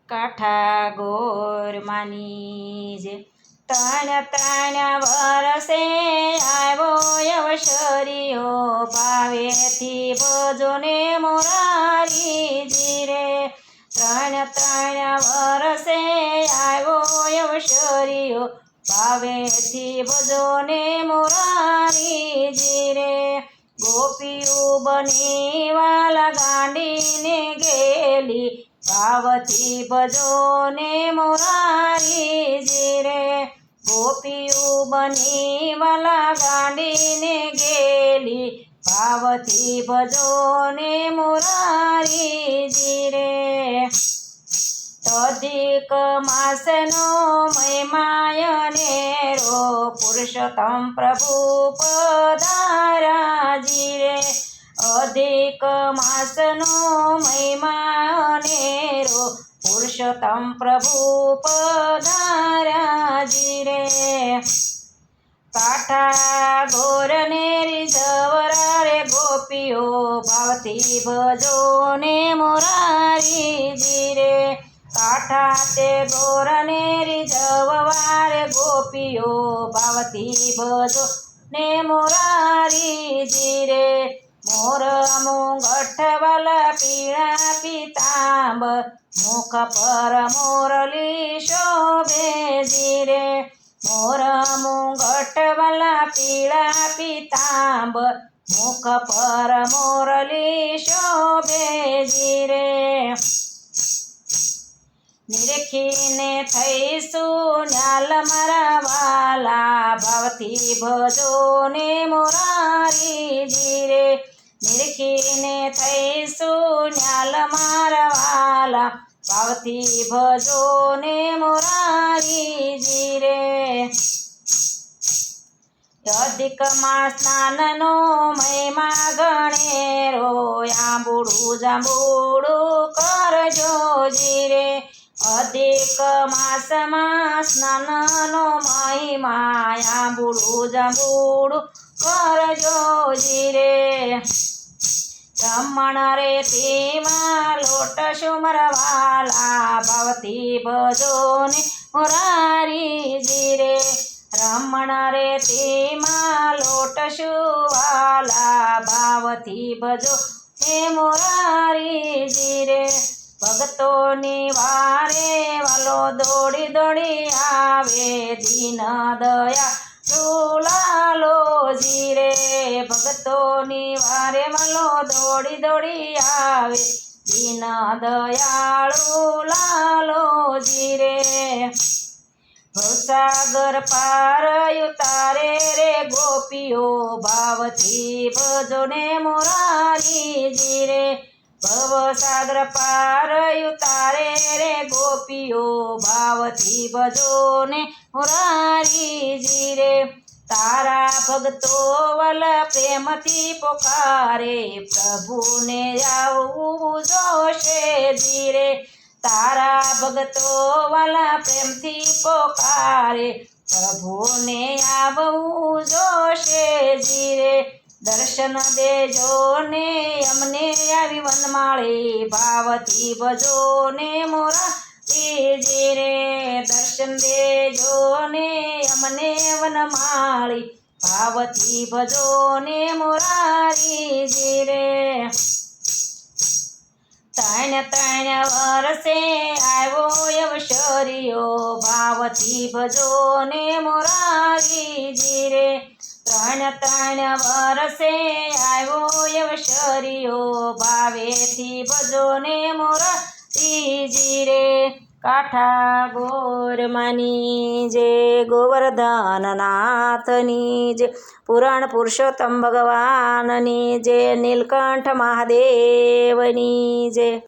કાઠા ગોરમાની જે ત્રણ ત્રણ વરસે આવ્યો અવસરીઓ ભાવેથી ભજો ને મોરારીજી રે ત્રણ ત્રણ વરસે આવ્યો અવસરીઓ ભાવેથી ભજો ને મોરારીજી રે ગોપીયું બની વાલા ગાંડીને ગેલી ભાવથી ભજો ને મોરારીજી રે ગોપીયું બની વાલા ગાંડીને ગેલી ભાવથી ભજો ને મોરારીજી રે અધિક માસનો મહિમાયનેરો પુરુષોત્તમ પ્રભુ પધારાજી રે અધિક માસનો મહિમાનેરો પુરુષોત્તમ પ્રભુ પધારાજી રે કાઠા ગોરને રીઝવરા રે ગોપીઓ ભાવથી ભજો ને મોરારીજી રે કાઠા તે ગોરને રીઝવવા રે ગોપીઓ ભાવથી ભજો ને મોરારીજી રે મોર મુંગઠ વાલા પીળા પીતાંબર મુખ પર મોરલી શોભેજી રે મોર મુંગઠ વાલા પીળા પીતાંબર મુખ પર મોરલી શોભેજી રે નિરખીને થઈશું ન્યાલ મારા વાલા ભાવથી ભજો ને મોરારીજી રે નિરખીને થઈશું ન્યાલ મારા વાલા ભાવથી ભજો ને મોરારીજી રે અધિક માસ સ્નાનનો મહિમા ગણેરો આંબુડું જાંબુડું કરજો જી રે અધિક માસમાં સ્નાનનો મહિમા આંબુડું જાંબુડું કરજો જી રે બ્રાહ્મણ રે તેમાં લોટ સુમરવાલા ભાવથી ભજો ને મોરારીજી રે બ્રાહ્મણ રે તેમાં લોટ સુવાલા ભાવથી ભજો ને મોરારીજી રે ભક્તોની વારે વાલો દોડી દોડી આવે દીન દયા લાલો જી રે ભક્તોની વારે વાલો દોડી દોડી આવે દીન દયાળુ લાલો જી રે ભવસાગર પાર ઉતારે રે ગોપીઓ ભાવથી ભજો ને મોરારીજી રે ભવસાગર પાર ઉતારે રે ગોપીઓ ભાવથી ભજો ને મોરારીજી રે તારા ભક્તો વલ પ્રેમથી પોકારે પ્રભુને આવવું જોશે જી રે તારા ભક્તો વાલા પ્રેમથી પોકારે પ્રભુને આવવું જોશે જી રે દર્શન દેજો ને અમને આવી વનમાળી ભાવથી ભજો ને મોરારીજી રે દર્શન દેજો ને અમને વનમાળી ભાવથી ભજો ને મોરારીજી રે ત્રણ ત્રણ વરસે આવ્યો અવસરીઓ ભાવથી ભજો ને મોરારીજી રે ત્રણ ત્રણ વરસે આવ્યો અવસરીઓ ભાવેથી ભજો ને મોરારીજી રે કાઠા ગોરમાની જે ગોવર્ધનનાથની જે પુરાણ પુરુષોત્તમ ભગવાનની જે નીલકંઠ મહાદેવની જે